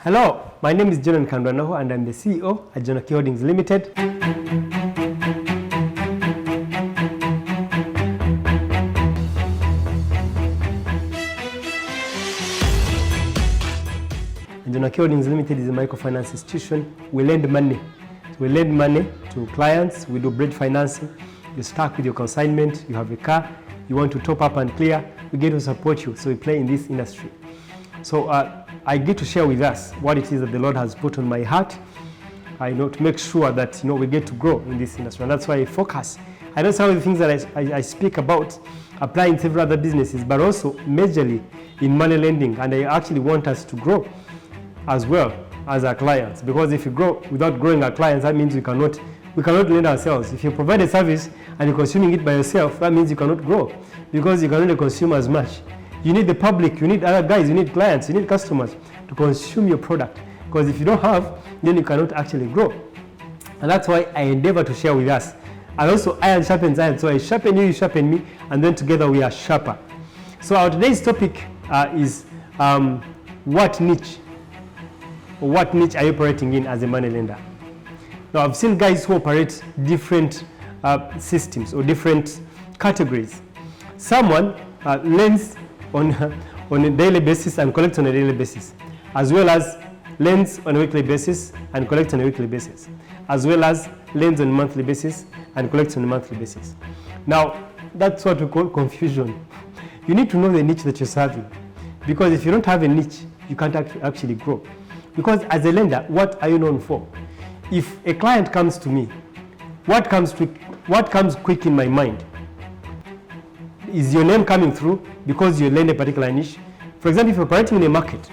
Hello, my name is John Kandwanaho and I'm the CEO at Jonaki Holdings Limited. Jonaki Holdings Limited is a microfinance institution. We lend money. We lend money to clients. We do bridge financing. You're stuck with your consignment. You have a car. You want to top up and clear. We get to support you. So we play in this industry. So I get to share with us what it is that the Lord has put on my heart. To make sure that we get to grow in this industry, and that's why I focus. I know some of the things that I speak about apply in several other businesses, but also majorly in money lending, and I actually want us to grow as well as our clients, because if you grow without growing our clients, that means we cannot lend ourselves. If you provide a service and you're consuming it by yourself, that means you cannot grow, because you can only consume as much. You need the public, you need other guys, you need clients, you need customers to consume your product, because if you don't have, then you cannot actually grow. And that's why I endeavor to share with us. And also iron sharpens iron, so I sharpen you, you sharpen me, and then together we are sharper. So our today's topic is what niche are you operating in as a money lender? Now I've seen guys who operate different systems or different categories. Someone lends on a daily basis and collects on a daily basis, as well as lends on a weekly basis and collects on a weekly basis, as well as lends on a monthly basis and collects on a monthly basis. Now that's what we call confusion. You need to know the niche that you're serving, because if you don't have a niche, you can't actually grow. Because as a lender, what are you known for? If a client comes to me, what comes quick in my mind? Is your name coming through because you lend a particular niche? For example, if you're operating in a market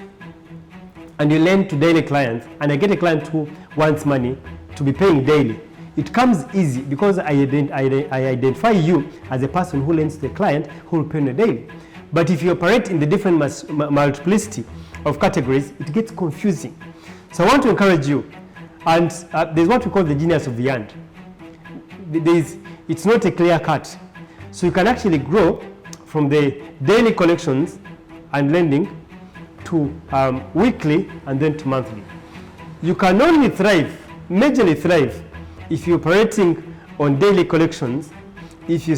and you lend to daily clients, and I get a client who wants money to be paying daily, it comes easy because I identify you as a person who lends to the client who will pay on a daily. But if you operate in the different multiplicity of categories, it gets confusing. So I want to encourage you, and there's what we call the genius of the ant. It's not a clear cut. So you can actually grow from the daily collections and lending to weekly and then to monthly. You can only thrive, majorly thrive, if you're operating on daily collections, if you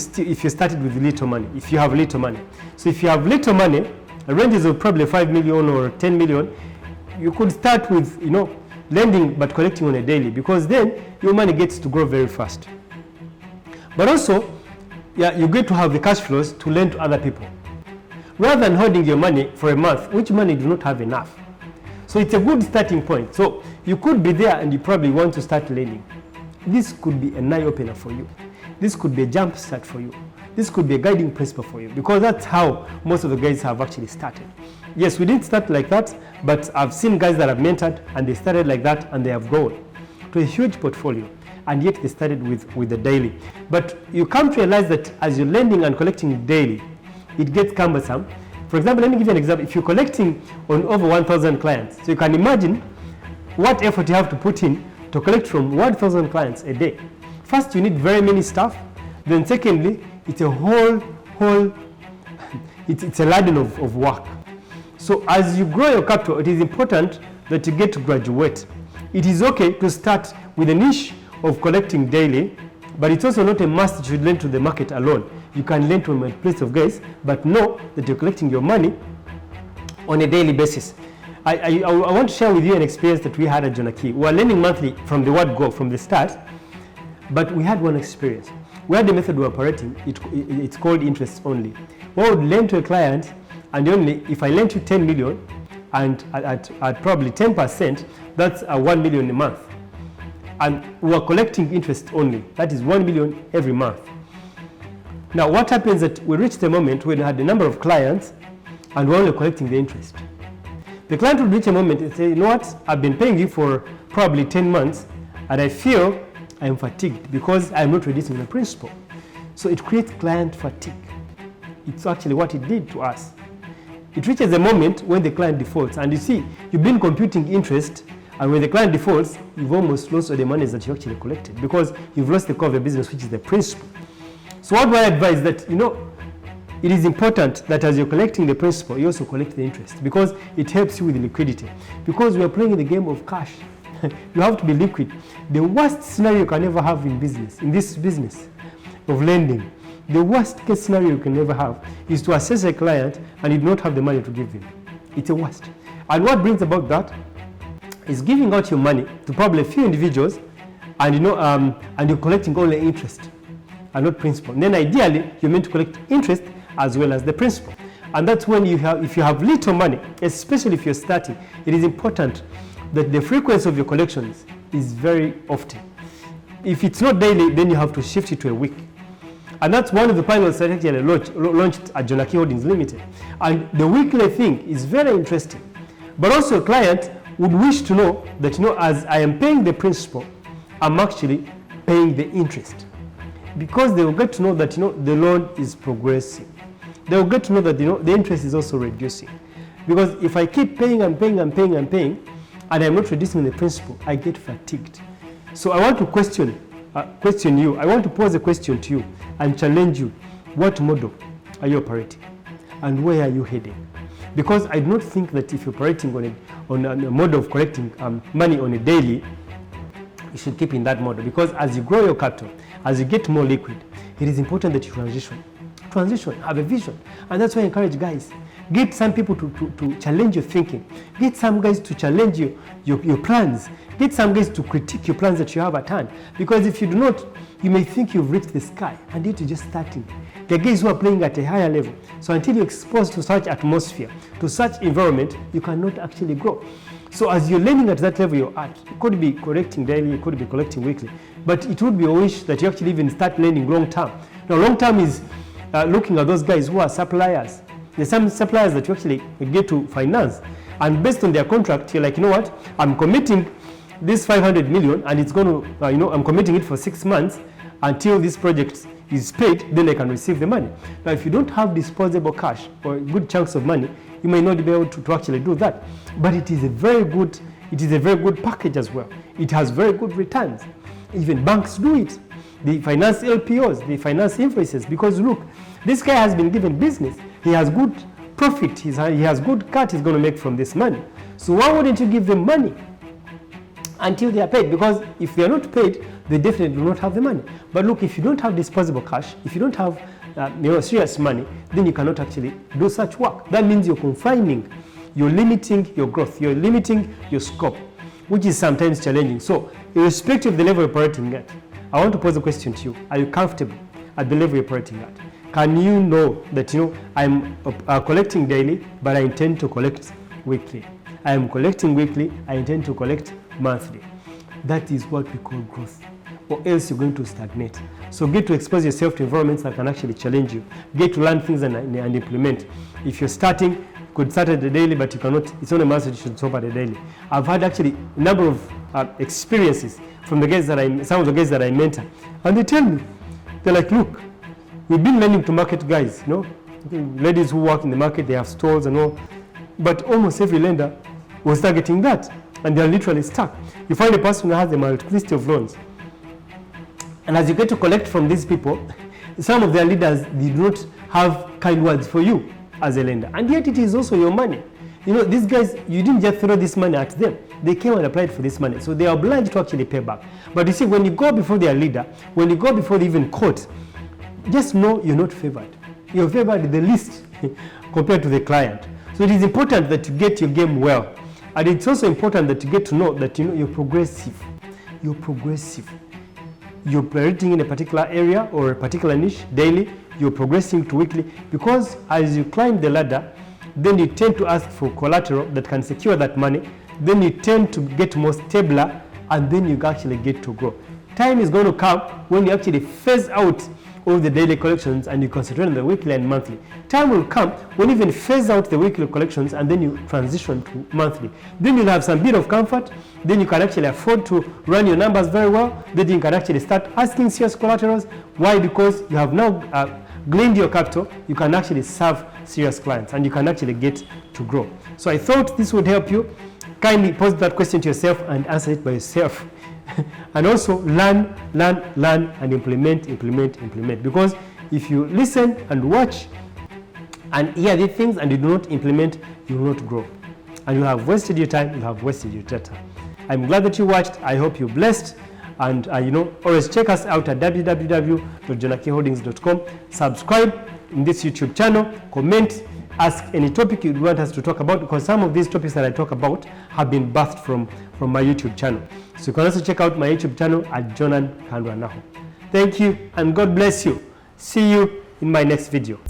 started with little money, if you have little money. So if you have little money, ranges of probably 5 million or 10 million, you could start with lending but collecting on a daily, because then your money gets to grow very fast. But also, you get to have the cash flows to lend to other people, rather than holding your money for a month, which money do not have enough. So it's a good starting point. So you could be there and you probably want to start lending. This could be an eye-opener for you. This could be a jump start for you. This could be a guiding principle for you, because that's how most of the guys have actually started. Yes, we didn't start like that, but I've seen guys that I've mentored and they started like that and they have grown to a huge portfolio, and yet they started with the daily. But you come to realize that as you're lending and collecting daily, it gets cumbersome. For example, let me give you an example. If you're collecting on over 1,000 clients, so you can imagine what effort you have to put in to collect from 1,000 clients a day. First, you need very many staff. Then secondly, it's a it's a ladder of work. So as you grow your capital, it is important that you get to graduate. It is okay to start with a niche of collecting daily, but it's also not a must that you should lend to the market alone. You can lend to a place of guys, but know that you're collecting your money on a daily basis. I want to share with you an experience that we had at Jonaki. We were lending monthly from the word go, from the start, but we had one experience. We had the method we were operating, it's called interest only. We would lend to a client, and only if I lend you 10 million, and at probably 10%, that's 1 million a month. And we are collecting interest only. That is 1 million every month. Now what happens is that we reach the moment when we had a number of clients and we're only collecting the interest. The client will reach a moment and say, you know what, I've been paying you for probably 10 months and I feel I'm fatigued because I'm not reducing the principal. So it creates client fatigue. It's actually what it did to us. It reaches a moment when the client defaults, and you see, you've been computing interest, and when the client defaults, you've almost lost all the money that you actually collected, because you've lost the core of the business, which is the principal. So what do I advise? That it is important that as you're collecting the principal, you also collect the interest, because it helps you with liquidity. Because we are playing the game of cash. You have to be liquid. The worst scenario you can ever have in this business of lending, the worst case scenario you can ever have is to assess a client and you do not have the money to give him. It's a worst. And what brings about that is giving out your money to probably a few individuals, and and you're collecting only interest and not principal. And then ideally, you're meant to collect interest as well as the principal. And that's when if you have little money, especially if you're starting, it is important that the frequency of your collections is very often. If it's not daily, then you have to shift it to a week. And that's one of the pilots that actually launched at Jonaki Holdings Limited. And the weekly thing is very interesting. But also a client would wish to know that, as I am paying the principal, I'm actually paying the interest. Because they will get to know that, the loan is progressing. They will get to know that, the interest is also reducing. Because if I keep paying and paying and paying and paying, and I'm not reducing the principal, I get fatigued. So I want to question you. I want to pose a question to you and challenge you. What model are you operating? And where are you heading? Because I do not think that if you're operating on a model of collecting money on a daily, you should keep in that model. Because as you grow your capital, as you get more liquid, it is important that you transition. Have a vision. And that's why I encourage guys. Get some people to challenge your thinking. Get some guys to challenge your plans. Get some guys to critique your plans that you have at hand. Because if you do not, you may think you've reached the sky and yet you're just starting. There are guys who are playing at a higher level. So until you're exposed to such atmosphere, to such environment, you cannot actually grow. So as you're learning at that level you're at, you could be collecting daily, you could be collecting weekly. But it would be a wish that you actually even start learning long term. Now long term is looking at those guys who are suppliers. There's some suppliers that you actually get to finance, and based on their contract, you're like, I'm committing this 500 million, and it's going to, I'm committing it for 6 months until this project is paid, then I can receive the money. Now, if you don't have disposable cash or good chunks of money, you may not be able to actually do that. But it is a very good package as well. It has very good returns. Even banks do it. They finance LPOs, they finance invoices, because look, this guy has been given business. He has good profit. He has good cut he's going to make from this money. So why wouldn't you give them money until they are paid? Because if they are not paid, they definitely do not have the money. But look, if you don't have disposable cash, if you don't have serious money, then you cannot actually do such work. That means you're confining, you're limiting your growth, you're limiting your scope, which is sometimes challenging. So irrespective of the level you're operating at, I want to pose a question to you. Are you comfortable at the level you're operating at? Can you know that, I'm collecting daily, but I intend to collect weekly. I am collecting weekly, I intend to collect monthly. That is what we call growth, or else you're going to stagnate. So get to expose yourself to environments that can actually challenge you. Get to learn things and implement. If you're starting, you could start at the daily, but you cannot, it's not a must that you should stop at the daily. I've had actually a number of experiences from the guys some of the guys that I mentor, and they tell me, they're like, look, we've been learning to market guys, ladies who work in the market, they have stores and all, but almost every lender was targeting that, and they're literally stuck. You find a person who has a multiplicity of loans, and as you get to collect from these people, some of their leaders, they do not have kind words for you as a lender, and yet it is also your money. These guys, you didn't just throw this money at them. They came and applied for this money, so they are obliged to actually pay back. But you see, when you go before their leader, when you go before even court, just know you're not favored. You're favored the least compared to the client. So it is important that you get your game well. And it's also important that you get to know that you're progressive. You're progressive. You're operating in a particular area or a particular niche daily. You're progressing to weekly, because as you climb the ladder, then you tend to ask for collateral that can secure that money. Then you tend to get more stabler, and then you actually get to grow. Time is going to come when you actually phase out all the daily collections and you concentrate on the weekly and monthly. Time will come when you even phase out the weekly collections and then you transition to monthly. Then you'll have some bit of comfort. Then you can actually afford to run your numbers very well. Then you can actually start asking serious collaterals. Why? Because you have now gleaned your capital. You can actually serve serious clients and you can actually get to grow. So I thought this would help you. Kindly pose that question to yourself and answer it by yourself. And also learn and implement. Because if you listen and watch and hear these things and you do not implement, you will not grow. And you have wasted your time, you have wasted your data. I'm glad that you watched. I hope you're blessed. And always check us out at www.jonakiholdings.com. Subscribe in this YouTube channel, comment, ask any topic you'd want us to talk about, because some of these topics that I talk about have been birthed from my YouTube channel. So you can also check out my YouTube channel at Jonan Kandwanaho. Thank you and God bless you. See you in my next video.